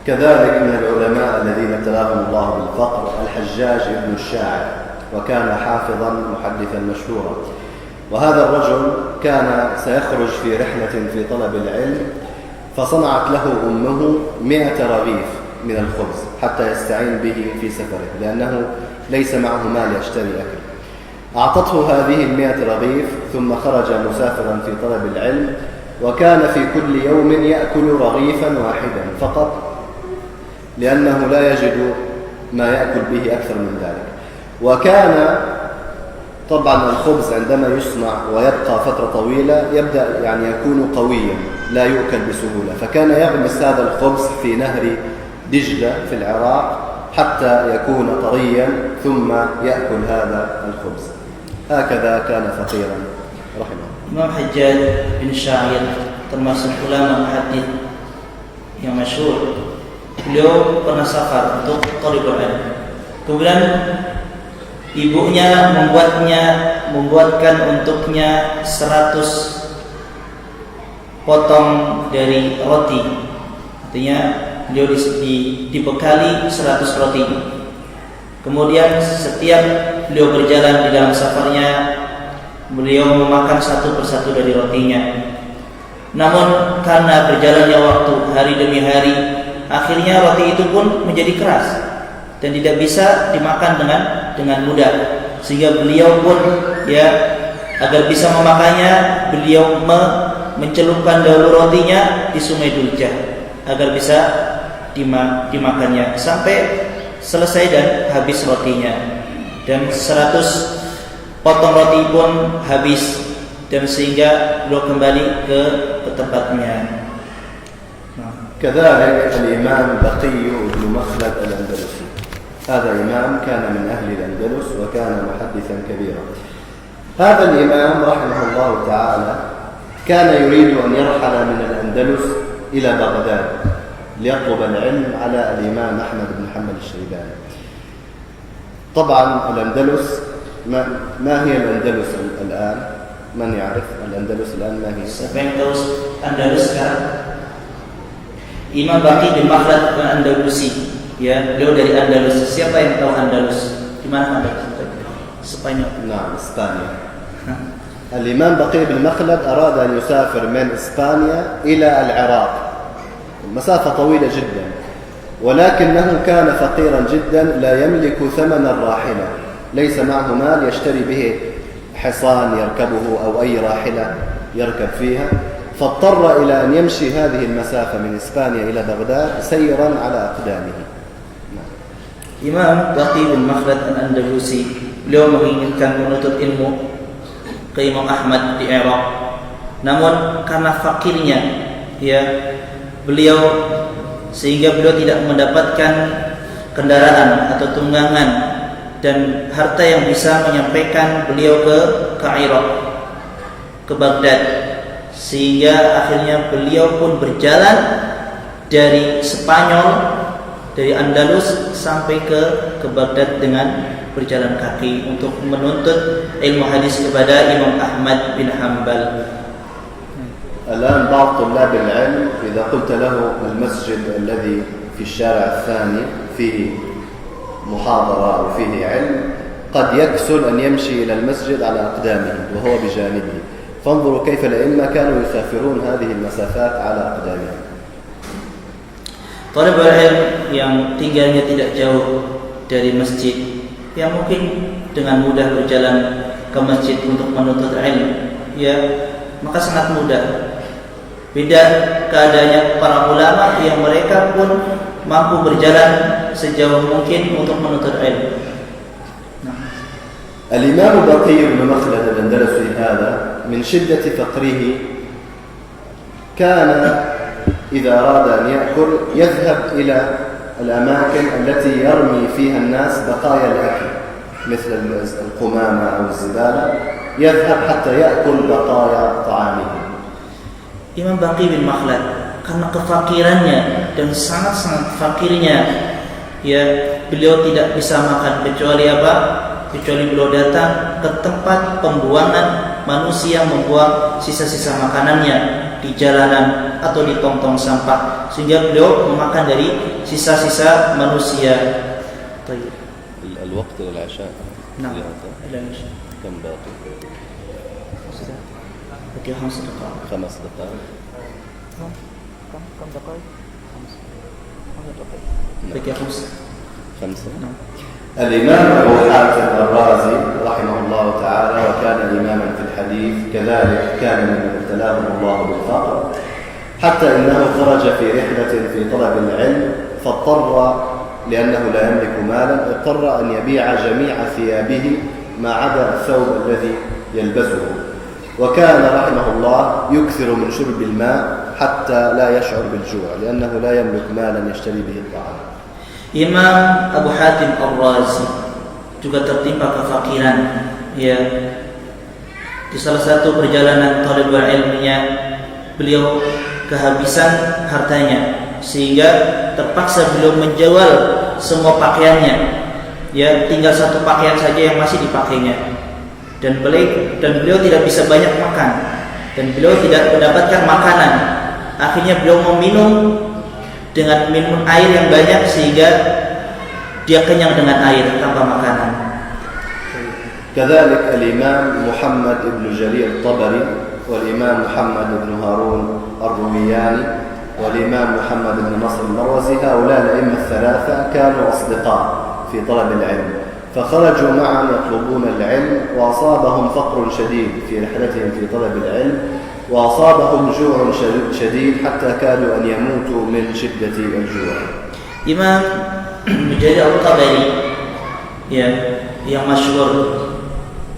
Speaker 2: كذلك من العلماء الذين ابتلاهم الله بالفقر الحجاج ابن الشاعر، وكان حافظا محدثا مشهورا. وهذا الرجل كان سيخرج في رحلة في طلب العلم، فصنعت له أمه 100 رغيف من الخبز حتى يستعين به في سفره، لأنه ليس معه مال يشتري أكل. أعطته هذه 100 رغيف ثم خرج مسافرا في طلب العلم، وكان في كل يوم يأكل رغيفا واحدا فقط، لأنه لا يجد ما يأكل به أكثر من ذلك. وكان طبعا الخبز عندما يصنع ويبقى فترة طويلة يبدأ يعني يكون قويا لا يؤكل بسهولة، فكان يغمس هذا الخبز في نهر دجلة في العراق حتى يكون طريا ثم يأكل هذا الخبز. هكذا كان فقيرا رحمه الله.
Speaker 1: Imam Hajjaj bin Syair termasuk ulama hadis yang masyhur. Beliau pernah safar untuk thalibul ilm. Kemudian ibunya membuatkan untuknya 100 potong dari roti. Artinya beliau dibekali 100 roti. Kemudian setiap beliau berjalan di dalam safarnya, beliau memakan satu persatu dari rotinya. Namun karena berjalannya waktu hari demi hari, akhirnya roti itu pun menjadi keras dan tidak bisa dimakan dengan mudah, sehingga beliau pun ya agar bisa memakannya, beliau mencelupkan dahulu rotinya di Sungai Duljah agar bisa dimakannya sampai selesai dan habis rotinya, dan 100 potong roti pun habis, dan sehingga beliau kembali ke tempatnya.
Speaker 2: كذلك الإمام بقي بن مخلد الأندلسي، هذا إمام كان من أهل الأندلس وكان محدثا كبيرا. هذا الإمام رحمه الله تعالى كان يريد أن يرحل من الأندلس إلى بغداد ليطلب العلم على الإمام أحمد بن حنبل الشيباني. طبعا الأندلس ما هي الأندلس الآن؟ من يعرف الأندلس الآن ما هي؟
Speaker 1: Siapa yang tahu Andalus sekarang? Imam Baqi bin Makhlad Al-Andalusi, ya, beliau dari Andalus. Siapa yang tahu Andalus? Di mana Andalus? Spanyol.
Speaker 2: نعم إسبانيا. الإمام بقي بن مخلد أراد أن يسافر من إسبانيا إلى العراق، مسافة طويلة جدا، ولكنه كان فقيرا جدا لا يملك ثمن الراحلة، ليس معه مال يشتري به حصان يركبه أو أي راحلة يركب فيها، فاضطر إلى أن يمشي هذه المسافة من إسبانيا إلى بغداد سيرا على أقدامه.
Speaker 1: Imam Baqi bin Makhlad Al-Andalusi, beliau menginginkan menuntut ilmu ke Imam Ahmad di Irak. Namun karena fakirnya, ya, beliau tidak mendapatkan kendaraan atau tunggangan dan harta yang bisa menyampaikan beliau ke Irak, ke Baghdad, sehingga akhirnya beliau pun berjalan dari Spanyol, dari Andalus sampai ke Baghdad dengan berjalan kaki untuk menuntut ilmu hadis kepada Imam Ahmad bin Hanbal.
Speaker 2: الآن بعض طلاب العلم إذا قلت له المسجد الذي في الشارع الثاني فيه محاضرة أو فيه علم قد يكسل أن يمشي إلى المسجد على أقدامه وهو بجانبه، فانظروا كيف الأئمة كانوا يسافرون هذه المسافات على أقدامهم.
Speaker 1: Thalibul ilm yang tinggalnya tidak jauh dari masjid, yang mungkin dengan mudah berjalan ke masjid untuk menuntut ilmu, ya, maka sangat mudah. Beda keadaannya para ulama yang mereka pun mampu berjalan sejauh mungkin untuk menuntut ilmu.
Speaker 2: الإمام بقي بن مخلد الأندلسي هذا من شدة فقره كان إذا أراد أن يأكل يذهب إلى الأماكن التي يرمي فيها الناس بقايا الأكل مثل القمامة أو الزبالة، يذهب حتى يأكل بقايا طعامه.
Speaker 1: Imam Baqi bin Makhlad karena kefakirannya dan sangat-sangat fakirnya, ya, beliau tidak bisa makan kecuali apa? Kecuali beliau datang ke tempat pembuangan manusia membuang sisa-sisa makanannya di jalanan atau di tong-tong sampah, sehingga beliau memakan dari sisa-sisa manusia.
Speaker 2: الوقت للعشاء.
Speaker 1: نعم إلى العشاء.
Speaker 2: كم باقي؟
Speaker 1: بقي 5 دقائق.
Speaker 2: 5 دقائق.
Speaker 1: كم دقائق؟ 5 دقائق. بقي 5. نعم.
Speaker 2: الإمام أبو حاتم الرازي رحمه الله تعالى وكان إماما في الحديث، كذلك كان ممن ابتلاهم الله بالفقر، حتى إنه خرج في رحلة في طلب العلم فاضطر لأنه لا يملك مالا، اضطر أن يبيع جميع ثيابه ما عدا الثوب الذي يلبسه، وكان رحمه الله يكثر من شرب الماء حتى لا يشعر بالجوع لأنه لا يملك مالا يشتري به الطعام.
Speaker 1: Imam Abu Hatim Ar-Razi juga tertimpa kefakiran, ya. Di salah satu perjalanan talibul ilminya, beliau kehabisan hartanya sehingga terpaksa beliau menjual semua pakaiannya, ya, tinggal satu pakaian saja yang masih dipakainya, dan beliau tidak bisa banyak makan dan beliau tidak mendapatkan makanan. Akhirnya beliau meminum dengan minum air yang banyak sehingga dia kenyang dengan air tanpa makanan.
Speaker 2: كذلك الإمام محمد بن جرير الطبري والإمام محمد بن هارون الرومياني والإمام محمد بن نصر المروزي، هؤلاء الأئمة الثلاثة كانوا أصدقاء في طلب العلم، فخرجوا معا يطلبون العلم وأصابهم فقر شديد في رحلتهم في طلب العلم، وأصابهم جوع شديد حتى كادوا أن يموتوا من شدة الجوع.
Speaker 1: Imam Jarir At-Tabari, ya, yang masyhur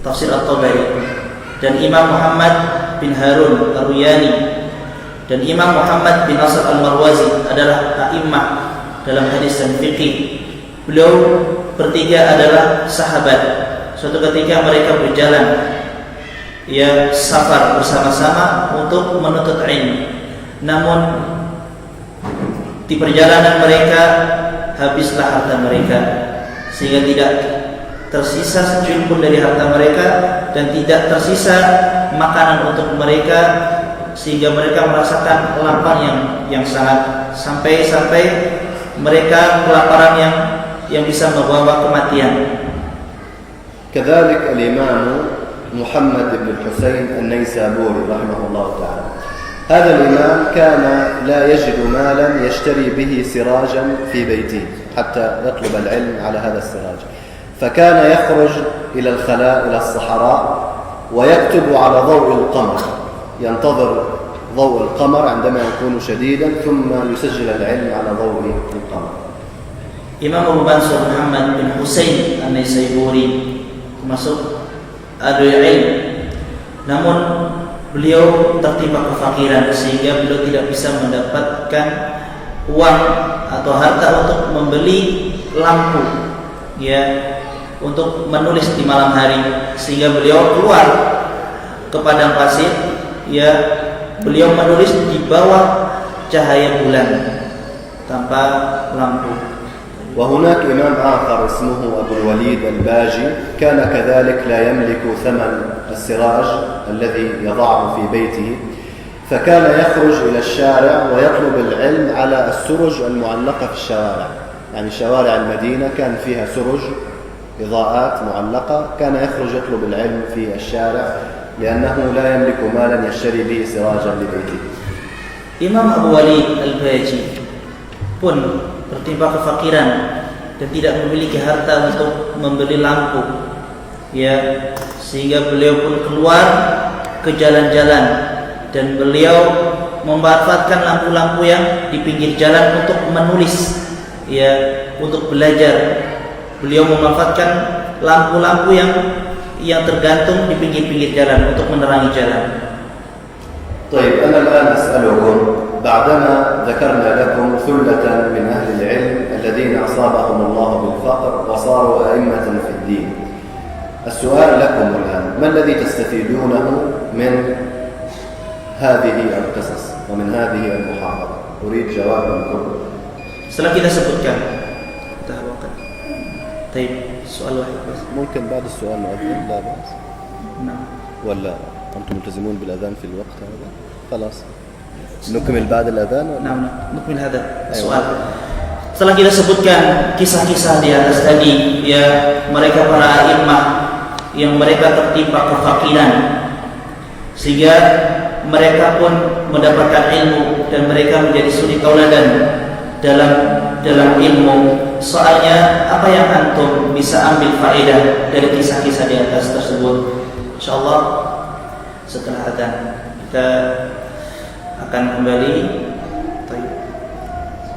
Speaker 1: tafsir At-Tabari, dan Imam Muhammad bin Harun Ar-Ruyani dan Imam Muhammad bin Nasr Al-Marwazi adalah a'immah dalam hadis dan fikih. Beliau bertiga adalah sahabat. Suatu ketika mereka berjalan, ya, safar bersama-sama untuk menuntut ilmu. Namun di perjalanan mereka habislah harta mereka sehingga tidak tersisa secuil pun dari harta mereka dan tidak tersisa makanan untuk mereka, sehingga mereka merasakan lapar yang sangat sampai mereka kelaparan yang bisa membawa kematian.
Speaker 2: كذلك الإمام محمد بن الحسين النيسابوري رحمه الله تعالى، هذا الإمام كان لا يجد مالا يشتري به سراجا في بيته حتى يطلب العلم على هذا السراج، فكان يخرج إلى الخلاء إلى الصحراء ويكتب على ضوء القمر، ينتظر ضوء القمر عندما يكون شديدا ثم يسجل العلم على ضوء القمر.
Speaker 1: Imam Abu Mansur Muhammad bin Husain An-Naisaburi termasuk ahli ilmu, namun beliau tertimpa kefakiran sehingga beliau tidak bisa mendapatkan uang atau harta untuk membeli lampu, ya, untuk menulis di malam hari, sehingga beliau keluar ke padang pasir, ya, beliau menulis di bawah cahaya bulan tanpa lampu.
Speaker 2: وهناك إمام آخر اسمه أبو الوليد الباجي، كان كذلك لا يملك ثمن السراج الذي يضعه في بيته، فكان يخرج إلى الشارع ويطلب العلم على السرج المعلقة في الشوارع، يعني شوارع المدينة كان فيها سرج إضاءات معلقة، كان يخرج يطلب العلم في الشارع لأنه لا يملك مالا يشتري به سراجا لبيته.
Speaker 1: Imam Abu Walid Al-Baji pun tertimpa kefakiran dan tidak memiliki harta untuk membeli lampu, ya, sehingga beliau pun keluar ke jalan-jalan dan beliau memanfaatkan lampu-lampu yang di pinggir jalan untuk menulis, ya, untuk belajar. Beliau memanfaatkan lampu-lampu yang tergantung di pinggir-pinggir jalan untuk menerangi jalan.
Speaker 2: طيب أنا الآن أسألكم، بعدما ذكرنا لكم ثلة من أهل العلم الذين أصابهم الله بالفقر وصاروا أئمة في الدين. السؤال لكم الآن: ما الذي تستفيدونه من هذه القصص ومن هذه المحاضرة؟ أريد جواب منكم.
Speaker 1: Setelah kita sebutkan, طيب سؤال واحد بس.
Speaker 2: ممكن بعد السؤال نؤذن؟ لا بأس.
Speaker 1: نعم.
Speaker 2: ولا أنتم ملتزمون بالأذان في الوقت هذا؟ خلاص نكمل بعد الأذان ولا؟
Speaker 1: نعم نكمل هذا السؤال. Setelah kita sebutkan kisah-kisah di atas tadi, ya, mereka para imam yang mereka tertimpa kefakiran sehingga mereka pun mendapatkan ilmu dan mereka menjadi suri tauladan dalam ilmu. Soalnya apa yang antum bisa ambil faedah dari kisah-kisah di atas tersebut? Insyaallah setelah adzan kita akan kembali.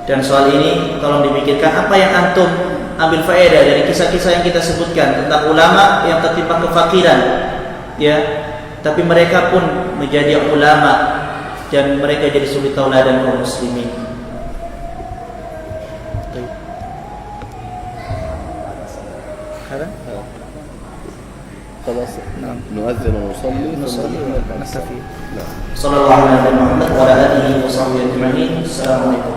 Speaker 1: Dan soal ini tolong dipikirkan, apa yang antum ambil faedah dari kisah-kisah yang kita sebutkan tentang ulama yang tertimpa kefakiran, ya, tapi mereka pun menjadi ulama dan mereka jadi suri tauladan kaum muslimin.
Speaker 2: خلاص نؤذن ونصلي
Speaker 1: ونكتفي. صلى الله على محمد وعلى آله وصحبه أجمعين. السلام عليكم.